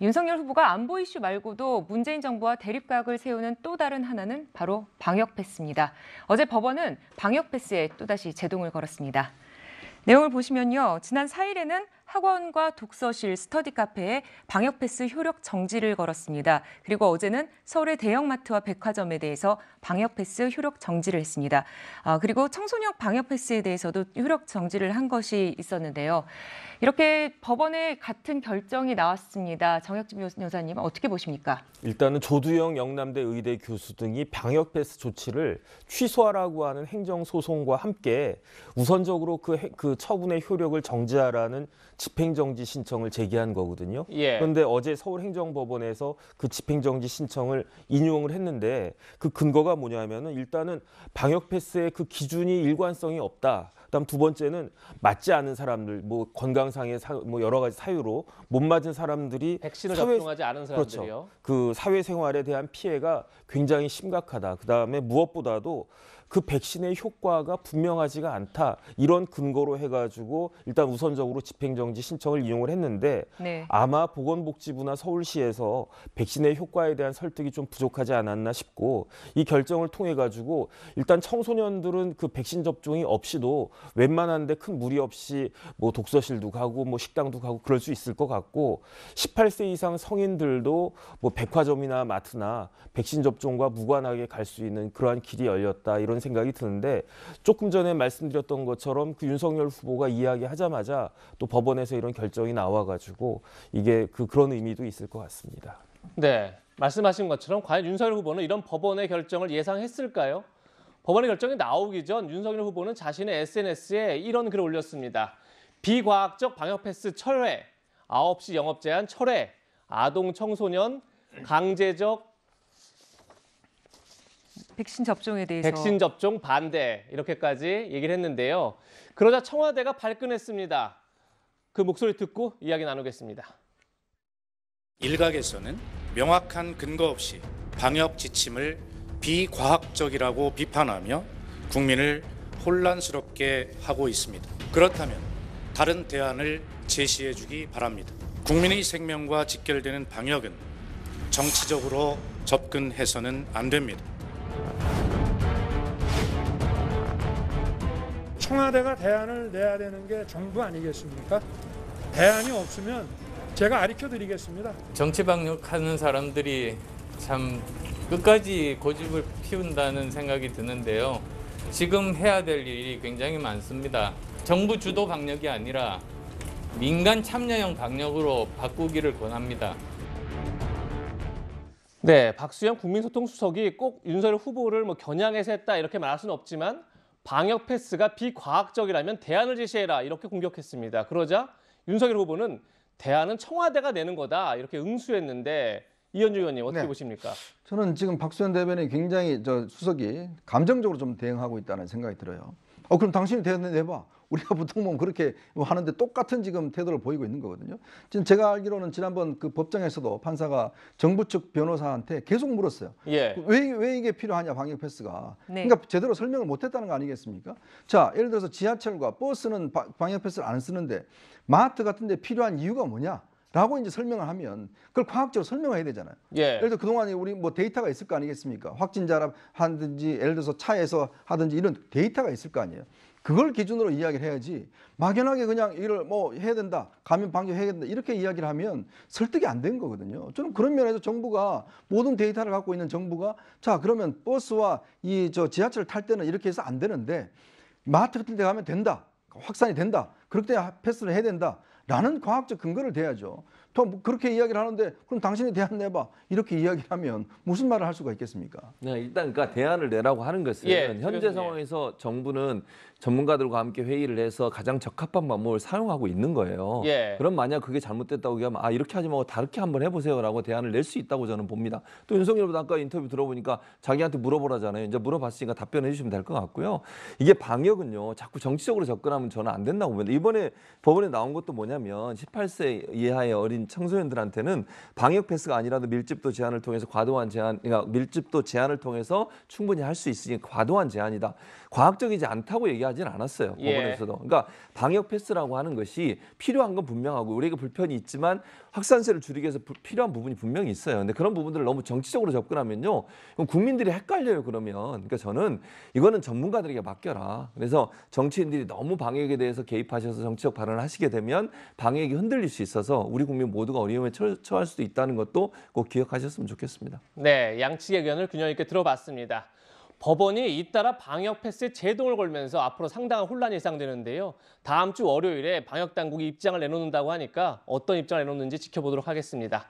윤석열 후보가 안보 이슈 말고도 문재인 정부와 대립각을 세우는 또 다른 하나는 바로 방역 패스입니다. 어제 법원은 방역 패스에 또다시 제동을 걸었습니다. 내용을 보시면요. 지난 4일에는 학원과 독서실, 스터디 카페에 방역 패스 효력 정지를 걸었습니다. 그리고 어제는 서울의 대형마트와 백화점에 대해서 방역 패스 효력 정지를 했습니다. 그리고 청소년 방역 패스에 대해서도 효력 정지를 한 것이 있었는데요. 이렇게 법원의 같은 결정이 나왔습니다. 정혁진 변호사님 어떻게 보십니까? 일단은 조두영 영남대 의대 교수 등이 방역 패스 조치를 취소하라고 하는 행정소송과 함께 우선적으로 그 처분의 효력을 정지하라는 집행정지 신청을 제기한 거거든요. 그런데 어제 서울행정법원에서 그 집행정지 신청을 인용을 했는데 그 근거가 뭐냐면은 일단은 방역 패스의 그 기준이 일관성이 없다. 그다음 두 번째는 맞지 않은 사람들, 뭐 건강상의 뭐 여러 가지 사유로 못 맞은 사람들이 백신을 접종하지 않은 사람들이요. 그렇죠. 그 사회생활에 대한 피해가 굉장히 심각하다. 그다음에 무엇보다도 그 백신의 효과가 분명하지가 않다. 이런 근거로 해가지고 일단 우선적으로 집행정지 신청을 이용을 했는데 아마 보건복지부나 서울시에서 백신의 효과에 대한 설득이 좀 부족하지 않았나 싶고 이 결정을 통해 가지고 일단 청소년들은 그 백신 접종이 없이도 웬만한데 큰 무리 없이 뭐 독서실도 가고 뭐 식당도 가고 그럴 수 있을 것 같고 18세 이상 성인들도 뭐 백화점이나 마트나 백신 접종과 무관하게 갈 수 있는 그러한 길이 열렸다 이런 생각이 드는데 조금 전에 말씀드렸던 것처럼 그 윤석열 후보가 이야기하자마자 또 법원에서 이런 결정이 나와가지고 이게 그런 의미도 있을 것 같습니다. 네, 말씀하신 것처럼 과연 윤석열 후보는 이런 법원의 결정을 예상했을까요? 법원의 결정이 나오기 전 윤석열 후보는 자신의 SNS에 이런 글을 올렸습니다. 비과학적 방역 패스 철회, 9시 영업 제한 철회, 아동 청소년 강제적 백신 접종에 대해서 백신 접종 반대 이렇게까지 얘기를 했는데요. 그러자 청와대가 발끈했습니다. 그 목소리 듣고 이야기 나누겠습니다. 일각에서는 명확한 근거 없이 방역 지침을 비과학적이라고 비판하며 국민을 혼란스럽게 하고 있습니다. 그렇다면 다른 대안을 제시해 주기 바랍니다. 국민의 생명과 직결되는 방역은 정치적으로 접근해서는 안 됩니다. 청와대가 대안을 내야 되는 게 정부 아니겠습니까? 대안이 없으면 제가 가르쳐 드리겠습니다. 정치 방역하는 사람들이 참 끝까지 고집을 피운다는 생각이 드는데요. 지금 해야 될 일이 굉장히 많습니다. 정부 주도 방역이 아니라 민간 참여형 방역으로 바꾸기를 권합니다. 네, 박수영 국민소통수석이 꼭 윤석열 후보를 겨냥해서 했다 이렇게 말할 수는 없지만 방역 패스가 비과학적이라면 대안을 제시해라 이렇게 공격했습니다. 그러자 윤석열 후보는 대안은 청와대가 내는 거다 이렇게 응수했는데 이현주 의원님 어떻게 보십니까? 저는 지금 박수현 대변인 굉장히 수석이 감정적으로 좀 대응하고 있다는 생각이 들어요. 그럼 당신이 대안 내봐. 우리가 보통 보면 그렇게 하는데 똑같은 지금 태도를 보이고 있는 거거든요. 지금 제가 알기로는 지난번 그 법정에서도 판사가 정부 측 변호사한테 계속 물었어요. 왜 이게 필요하냐 방역 패스가. 그러니까 제대로 설명을 못했다는 거 아니겠습니까? 자, 예를 들어서 지하철과 버스는 방역 패스를 안 쓰는데 마트 같은 데 필요한 이유가 뭐냐? 라고 이제 설명을 하면 그걸 과학적으로 설명해야 되잖아요. 예를 들어 그동안에 우리 뭐 데이터가 있을 거 아니겠습니까? 확진자라 하든지 예를 들어서 차에서 하든지 이런 데이터가 있을 거 아니에요. 그걸 기준으로 이야기를 해야지 막연하게 그냥 이걸 뭐 해야 된다, 감염 방지해야 된다 이렇게 이야기를 하면 설득이 안 된 거거든요. 저는 그런 면에서 정부가 모든 데이터를 갖고 있는 정부가 자 그러면 버스와 지하철을 탈 때는 이렇게 해서 안 되는데 마트 같은 데 가면 된다, 확산이 된다, 그럴 때 패스를 해야 된다 라는 과학적 근거를 대야죠. 또 그렇게 이야기를 하는데 그럼 당신이 대안 내봐 이렇게 이야기를 하면 무슨 말을 할 수가 있겠습니까? 네, 일단 그러니까 대안을 내라고 하는 것은 현재 상황에서 정부는 전문가들과 함께 회의를 해서 가장 적합한 방법을 사용하고 있는 거예요. 그럼 만약 그게 잘못됐다고 하면 이렇게 하지 말고 다르게 한번 해보세요라고 대안을 낼 수 있다고 저는 봅니다. 또 윤석열 후보도 아까 인터뷰 들어보니까 자기한테 물어보라잖아요. 이제 물어봤으니까 답변해 주시면 될 것 같고요. 이게 방역은요 자꾸 정치적으로 접근하면 저는 안 된다고 봅니다. 이번에 법원에 나온 것도 뭐냐면 18세 이하의 어린 어린 청소년들한테는 방역 패스가 아니라도 밀집도 제한을 통해서 과도한 제한, 그러니까 밀집도 제한을 통해서 충분히 할 수 있으니 과도한 제한이다. 과학적이지 않다고 얘기하진 않았어요. 법원에서도. 그러니까 방역 패스라고 하는 것이 필요한 건 분명하고 우리에게 불편이 있지만 확산세를 줄이기 위해서 필요한 부분이 분명히 있어요. 근데 그런 부분들을 너무 정치적으로 접근하면요, 그럼 국민들이 헷갈려요. 그러면. 그러니까 저는 이거는 전문가들에게 맡겨라. 그래서 정치인들이 너무 방역에 대해서 개입하셔서 정치적 발언을 하시게 되면 방역이 흔들릴 수 있어서 우리 국민 모두가 어려움에 처할 수도 있다는 것도 꼭 기억하셨으면 좋겠습니다. 네, 양측의 의견을 균형 있게 들어봤습니다. 법원이 잇따라 방역 패스에 제동을 걸면서 앞으로 상당한 혼란이 예상되는데요. 다음 주 월요일에 방역 당국이 입장을 내놓는다고 하니까 어떤 입장을 내놓는지 지켜보도록 하겠습니다.